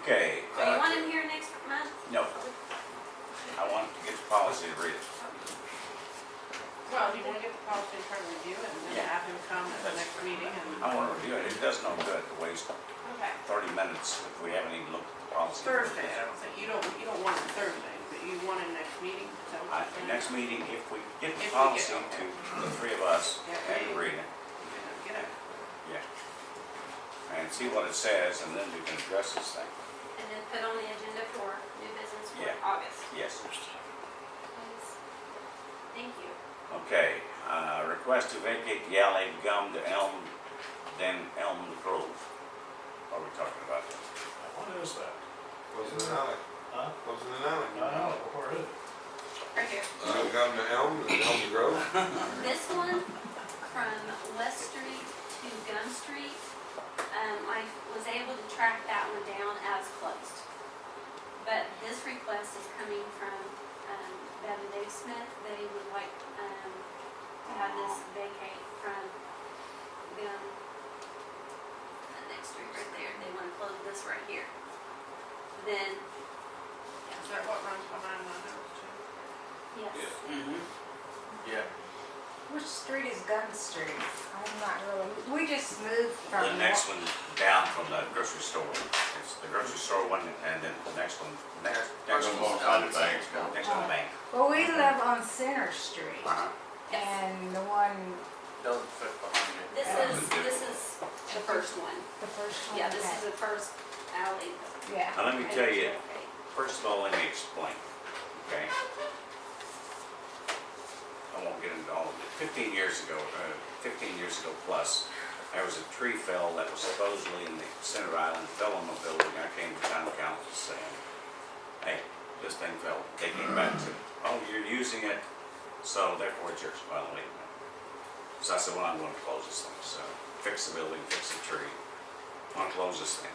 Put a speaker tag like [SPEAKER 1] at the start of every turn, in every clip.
[SPEAKER 1] Okay.
[SPEAKER 2] So you want him here next month?
[SPEAKER 1] No. I want to get the policy to read it.
[SPEAKER 3] Well, do you want to get the policy and try to review it and then
[SPEAKER 1] Yeah.
[SPEAKER 3] have him come at the next meeting and?
[SPEAKER 1] I want to review it. It does no good to waste
[SPEAKER 3] Okay.
[SPEAKER 1] 30 minutes if we haven't even looked at the policy.
[SPEAKER 3] Thursday, I don't think, you don't want it Thursday, but you want it next meeting, is that what you're saying?
[SPEAKER 1] Next meeting, if we get the
[SPEAKER 3] If we get-
[SPEAKER 1] policy
[SPEAKER 3] okay.
[SPEAKER 1] to the three of us
[SPEAKER 3] Yeah,
[SPEAKER 1] and read it,
[SPEAKER 3] Get it.
[SPEAKER 1] yeah, and see what it says, and then we can address this thing.
[SPEAKER 2] And then put on the agenda for new business for
[SPEAKER 1] Yeah.
[SPEAKER 2] August.
[SPEAKER 1] Yes.
[SPEAKER 2] Please. Thank you.
[SPEAKER 1] Okay, request to vacate the alley Gum to Elm, then Elm to Grove. What are we talking about?
[SPEAKER 4] What is that?
[SPEAKER 5] Goes in the alley.
[SPEAKER 4] Huh?
[SPEAKER 5] Goes in the alley.
[SPEAKER 4] No, where is it?
[SPEAKER 2] Right here.
[SPEAKER 5] Come to Elm and Elm to Grove.
[SPEAKER 2] This one from West Street to Gum Street, I was able to track that one down as closed. But this request is coming from Bev and Dave Smith. They would like to have this vacate from Gum. The next street right there. They want to close this right here. Then,
[SPEAKER 3] Is that what runs behind my house too?
[SPEAKER 2] yes.
[SPEAKER 1] Mm-hmm. Yeah.
[SPEAKER 6] Which street is Gun Street? I'm not really, we just moved from.
[SPEAKER 1] The next one down from the grocery store. It's the grocery store one, and then the next one, next one's on the bank. Next to the bank.
[SPEAKER 6] Well, we live on Center Street,
[SPEAKER 2] Yes.
[SPEAKER 6] and the one,
[SPEAKER 7] Doesn't fit behind it.
[SPEAKER 2] This is the first one.
[SPEAKER 6] the first one.
[SPEAKER 2] Yeah, this
[SPEAKER 6] okay.
[SPEAKER 2] is the first alley.
[SPEAKER 6] Yeah.
[SPEAKER 1] Now, let me tell you, first of all, let me explain, okay? I won't get into all of it. 15 years ago plus, there was a tree fell that was supposedly in the center island, fell on the building. I came to town council saying, hey, this thing fell. They came back and said, oh, you're using it, so therefore it's yours. Well, wait a minute. So I said, well, I'm going to close this thing. So fix the building, fix the tree. I'm going to close this thing.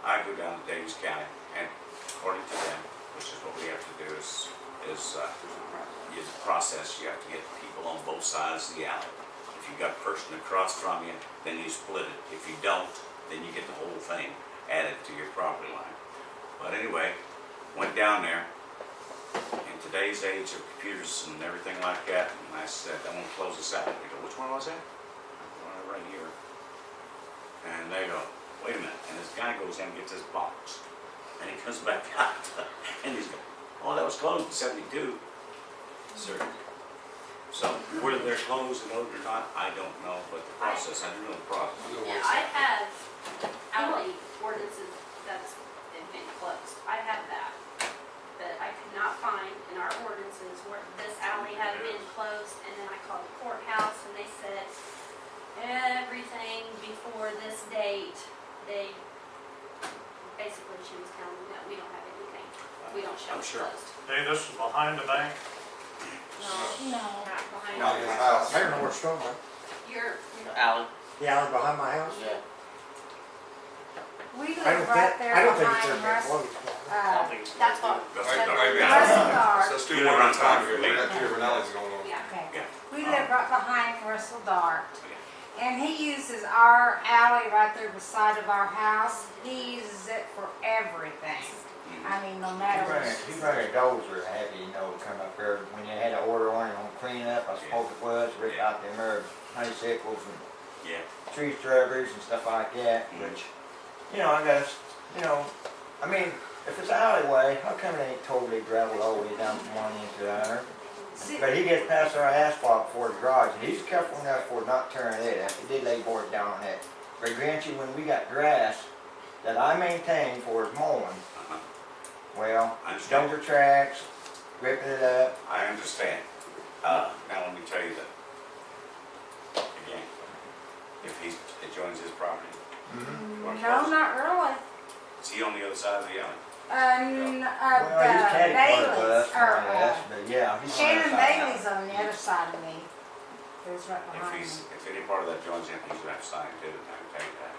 [SPEAKER 1] I go down to Davies County, and according to them, which is what we have to do, is the process. You have to get people on both sides of the alley. If you've got a person across from you, then you split it. If you don't, then you get the whole thing added to your property line. But anyway, went down there. In today's age of computers and everything like that, and I said, I want to close this out. They go, which one was that? Right here. And they go, wait a minute. And this guy goes in and gets his box. And he comes back out. And he's going, oh, that was closed in 72. Sir. So whether they're closed and open or not, I don't know. But the process, I do know the process.
[SPEAKER 2] Yeah, I have alley ordinances that's been closed. I have that. But I could not find in our ordinances where this alley had been closed. And then I called the courthouse and they said everything before this date, they basically, she was telling me that we don't have anything. We don't show
[SPEAKER 1] I'm
[SPEAKER 2] it's
[SPEAKER 1] sure.
[SPEAKER 2] closed.
[SPEAKER 4] Hey, this is behind the bank.
[SPEAKER 2] No,
[SPEAKER 6] No.
[SPEAKER 2] not behind
[SPEAKER 5] Not
[SPEAKER 2] us.
[SPEAKER 5] your house.
[SPEAKER 8] I don't know where it's from, man.
[SPEAKER 2] You're
[SPEAKER 7] Alley.
[SPEAKER 8] The alley behind my house?
[SPEAKER 7] Yeah.
[SPEAKER 6] We
[SPEAKER 8] I don't
[SPEAKER 6] live right
[SPEAKER 8] think,
[SPEAKER 6] there
[SPEAKER 8] I don't think it's
[SPEAKER 6] behind
[SPEAKER 8] ever been
[SPEAKER 6] Russell.
[SPEAKER 8] closed.
[SPEAKER 7] I don't think it's-
[SPEAKER 2] that's what.
[SPEAKER 1] That's
[SPEAKER 5] Wait,
[SPEAKER 1] dark.
[SPEAKER 5] wait a minute.
[SPEAKER 6] Russell Dark.
[SPEAKER 5] So let's do one at a time here. We got two different alleys going on.
[SPEAKER 2] Yeah.
[SPEAKER 6] Okay.
[SPEAKER 1] Yeah.
[SPEAKER 6] We live right behind Russell Dark.
[SPEAKER 1] Okay.
[SPEAKER 6] And he uses our alley right there beside of our house. He uses it for everything. I mean, no matter what.
[SPEAKER 9] He bring a dozer, have you know, to come up there when you had an order on it on cleanup, I suppose it was, rip out them honeysuckles and
[SPEAKER 1] Yeah.
[SPEAKER 9] tree shrubberies and stuff like that, which, you know, I guess, you know, I mean, if it's an alleyway, how come it ain't totally gravel all the way down from one end to the other?
[SPEAKER 6] See,
[SPEAKER 9] But he gets past our asphalt for his garage, and he's careful enough for not tearing it up. He did lay board down on that. But grant you, when we got grass that I maintained for his mowing,
[SPEAKER 1] Uh-huh.
[SPEAKER 9] well,
[SPEAKER 1] I understand.
[SPEAKER 9] dozer tracks, ripping it up.
[SPEAKER 1] I understand. Now let me tell you that, again, if it joins his property,
[SPEAKER 6] no, not really.
[SPEAKER 1] is he on the other side of the alley?
[SPEAKER 9] Well, he's catty corner of us,
[SPEAKER 6] Bailey's,
[SPEAKER 9] more
[SPEAKER 6] or
[SPEAKER 9] or less, but yeah, he's on the
[SPEAKER 6] Shannon
[SPEAKER 9] other side.
[SPEAKER 6] Bailey's on the other side of me. It was right
[SPEAKER 1] If
[SPEAKER 6] behind
[SPEAKER 1] he's,
[SPEAKER 6] me.
[SPEAKER 1] if any part of that joins in, he's gonna have to sign too, I can tell you that.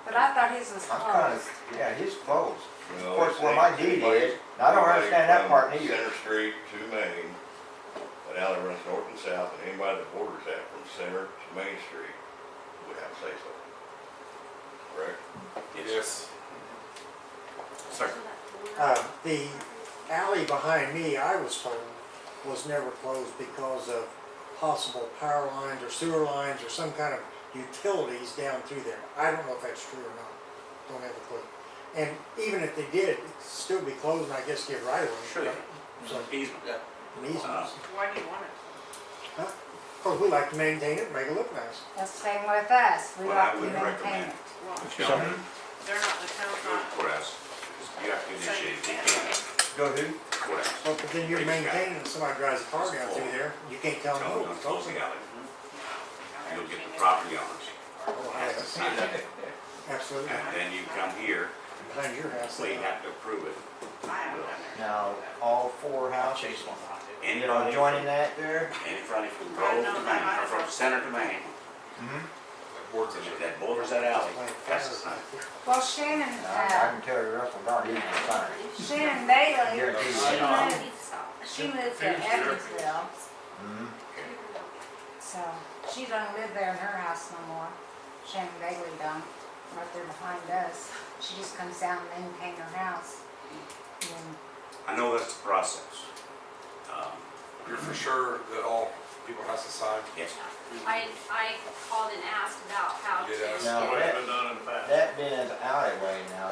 [SPEAKER 6] But I thought his was
[SPEAKER 9] I'm kind
[SPEAKER 6] closed.
[SPEAKER 9] of, yeah, he's closed.
[SPEAKER 10] Well,
[SPEAKER 9] Of course,
[SPEAKER 10] it's
[SPEAKER 9] where my
[SPEAKER 10] like
[SPEAKER 9] deed
[SPEAKER 10] anybody-
[SPEAKER 9] is, and I don't
[SPEAKER 10] anybody
[SPEAKER 9] understand that
[SPEAKER 10] from
[SPEAKER 9] part neither.
[SPEAKER 10] Center Street to Main, that alley runs north and south, and anybody that borders that from Center to Main Street would have to say so. Correct?
[SPEAKER 1] Yes. Sir.
[SPEAKER 8] The alley behind me, I was told, was never closed because of possible power lines or sewer lines or some kind of utilities down through there. I don't know if that's true or not. Don't have a clue. And even if they did, it'd still be closed and I guess give right away.
[SPEAKER 1] Sure.
[SPEAKER 8] So,
[SPEAKER 1] Easement.
[SPEAKER 8] an easement.
[SPEAKER 3] Why do you want it?
[SPEAKER 8] Because we like to maintain it, make it look nice.
[SPEAKER 6] That's the same with us, we
[SPEAKER 1] Well, I
[SPEAKER 6] like to
[SPEAKER 1] would
[SPEAKER 6] maintain
[SPEAKER 1] recommend
[SPEAKER 6] it.
[SPEAKER 3] Well,
[SPEAKER 1] Tell them,
[SPEAKER 3] they're not, the town's
[SPEAKER 1] go to
[SPEAKER 3] not
[SPEAKER 1] courthouse. You have to initiate the
[SPEAKER 9] Go who?
[SPEAKER 1] courthouse.
[SPEAKER 8] Well, but then you're maintaining, it. Somebody drives a car down through there, you can't tell them,
[SPEAKER 1] Tell them
[SPEAKER 8] no,
[SPEAKER 1] don't
[SPEAKER 8] don't
[SPEAKER 1] close the alley.
[SPEAKER 3] Mm-hmm.
[SPEAKER 1] You'll get the property owners.
[SPEAKER 8] Oh, I have. Absolutely.
[SPEAKER 1] And then you come here,
[SPEAKER 8] Behind your house.
[SPEAKER 1] so you have to approve it.
[SPEAKER 3] I haven't done there.
[SPEAKER 9] Now, all four houses,
[SPEAKER 7] Chase one behind it.
[SPEAKER 9] you know,
[SPEAKER 1] Anybody,
[SPEAKER 9] joining that there?
[SPEAKER 1] any frontage from Grove to Main, or from center to Main,
[SPEAKER 9] Mm-hmm.
[SPEAKER 5] That board's in
[SPEAKER 1] that borders that alley, that's the sign.
[SPEAKER 6] Well, Shannon,
[SPEAKER 9] I can tell you Russell Dart, he's the sign.
[SPEAKER 6] Shannon Bailey,
[SPEAKER 9] Guarantee you.
[SPEAKER 6] she moved to Evansville,
[SPEAKER 9] Mhm.
[SPEAKER 6] so she don't live there in her house no more. Shannon Bailey don't, right there behind us. She just comes down and maintain her house. And
[SPEAKER 1] I know that's the process.
[SPEAKER 5] You're for sure that all people has to sign?
[SPEAKER 1] Yes.
[SPEAKER 2] I called and asked about how to.
[SPEAKER 5] You did ask?
[SPEAKER 9] No,
[SPEAKER 4] What has
[SPEAKER 9] that,
[SPEAKER 4] been done in the past?
[SPEAKER 9] that being an alleyway now,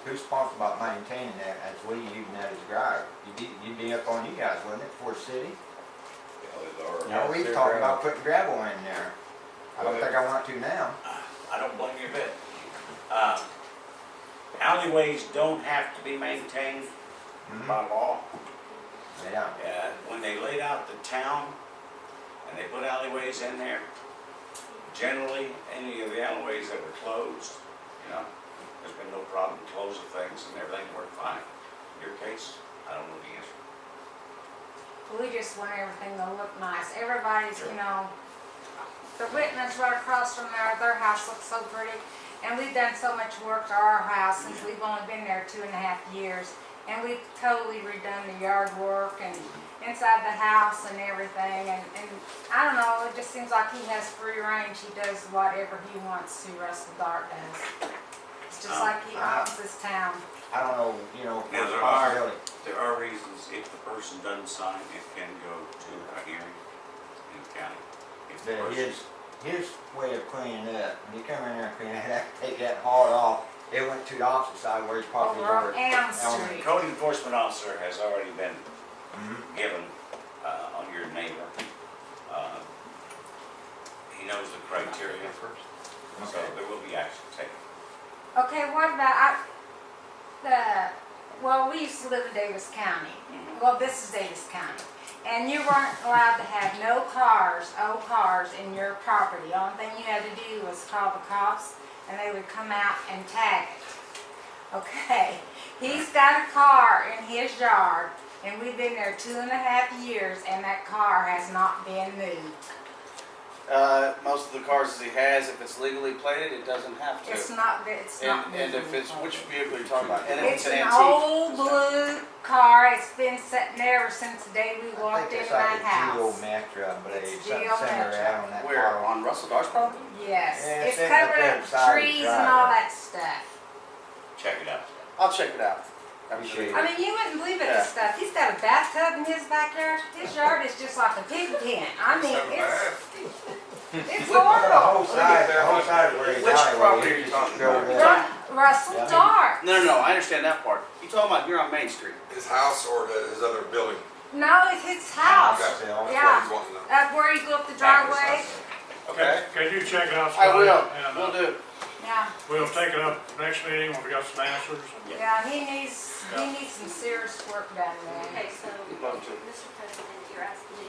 [SPEAKER 9] who's responsible about maintaining that as we using that as a drive? You'd be up on you guys, wouldn't it, for the city? No, we talking about putting gravel in there. I don't think I want to now.
[SPEAKER 1] I don't blame you a bit. Alleyways don't have to be maintained
[SPEAKER 9] Mhm.
[SPEAKER 1] by law.
[SPEAKER 9] Yeah.
[SPEAKER 1] When they laid out the town and they put alleyways in there, generally, any of the alleyways that were closed, you know, there's been no problem closing things and everything worked fine. In your case, I don't know the answer.
[SPEAKER 6] we just want everything to look nice. Everybody's, you know, the Whitman's right across from there, their house looks so pretty. And we've done so much work to our house since we've only been there 2.5 years. And we've totally redone the yard work and inside the house and everything. And I don't know, it just seems like he has free range. He does whatever he wants to, Russell Dart does. It's just like he owns this town.
[SPEAKER 9] I don't know, you know, for
[SPEAKER 1] Now,
[SPEAKER 9] a possibility.
[SPEAKER 1] there are reasons, if the person doesn't sign, it can go to a hearing in the county. If the
[SPEAKER 9] But
[SPEAKER 1] person,
[SPEAKER 9] his way of cleaning it, when you come in there and clean it, take that hard off, it went to the opposite side where his property
[SPEAKER 6] Over on
[SPEAKER 9] over.
[SPEAKER 6] Elm
[SPEAKER 1] the
[SPEAKER 6] Street.
[SPEAKER 1] code enforcement officer has already been
[SPEAKER 9] Mhm.
[SPEAKER 1] given on your neighbor. He knows the criteria, so there will be action taken.
[SPEAKER 6] Okay, what about, well, we used to live in Davis County. Well, this is Davis County. And you weren't allowed to have no cars, old cars in your property. The only thing you had to do was call the cops and they would come out and tag it. Okay, he's got a car in his yard and we've been there 2.5 years and that car has not been moved.
[SPEAKER 7] Most of the cars that he has, if it's legally plated, it doesn't have to.
[SPEAKER 6] It's not
[SPEAKER 7] And if it's,
[SPEAKER 6] moved.
[SPEAKER 7] which vehicle are you talking about? And if
[SPEAKER 6] It's
[SPEAKER 7] it's an
[SPEAKER 6] an
[SPEAKER 7] antique.
[SPEAKER 6] old blue car. It's been sitting there ever since the day we
[SPEAKER 9] I
[SPEAKER 6] walked
[SPEAKER 9] think
[SPEAKER 6] into
[SPEAKER 9] it's
[SPEAKER 6] my
[SPEAKER 9] like a Geo
[SPEAKER 6] house.
[SPEAKER 9] Metro, I believe,
[SPEAKER 6] It's
[SPEAKER 9] something
[SPEAKER 6] Geo
[SPEAKER 9] similar to
[SPEAKER 6] Metro.
[SPEAKER 9] that on that
[SPEAKER 7] Where,
[SPEAKER 9] car.
[SPEAKER 7] on Russell Dart's property?
[SPEAKER 6] Yes,
[SPEAKER 9] Yeah,
[SPEAKER 6] it's
[SPEAKER 9] it's sitting up
[SPEAKER 6] covered
[SPEAKER 9] there
[SPEAKER 6] up
[SPEAKER 9] beside his
[SPEAKER 6] trees and all
[SPEAKER 9] driveway.
[SPEAKER 6] that stuff.
[SPEAKER 1] Check it out.
[SPEAKER 7] I'll check it out.
[SPEAKER 9] Appreciate
[SPEAKER 6] I mean, you wouldn't believe it, the
[SPEAKER 7] Yeah.
[SPEAKER 6] stuff. He's got a bathtub in his backyard. His yard is just like a pig pen. I mean, it's
[SPEAKER 9] The
[SPEAKER 6] horrible.
[SPEAKER 9] whole side where his
[SPEAKER 7] Which
[SPEAKER 9] alleyway
[SPEAKER 7] property
[SPEAKER 9] is
[SPEAKER 7] are you
[SPEAKER 9] just
[SPEAKER 7] talking
[SPEAKER 9] filled
[SPEAKER 7] about?
[SPEAKER 9] in.
[SPEAKER 6] Russell
[SPEAKER 9] Yeah.
[SPEAKER 6] Dart.
[SPEAKER 7] No, I understand that part. You talking about here on Main Street?
[SPEAKER 5] His house or his other building?
[SPEAKER 6] No, it's his house.
[SPEAKER 5] Okay, that's what
[SPEAKER 6] Yeah.
[SPEAKER 5] he's wanting to know.
[SPEAKER 6] Up where you go up the driveway.
[SPEAKER 7] Okay.
[SPEAKER 4] Can you check it out?
[SPEAKER 7] I will.
[SPEAKER 4] Scott? And,
[SPEAKER 7] Will do.
[SPEAKER 6] Yeah.
[SPEAKER 4] we'll take it up next meeting when we got some answers.
[SPEAKER 6] Yeah, he needs some serious work done there.
[SPEAKER 2] Okay, so,
[SPEAKER 7] Love to.
[SPEAKER 2] Mr. President, you're asking me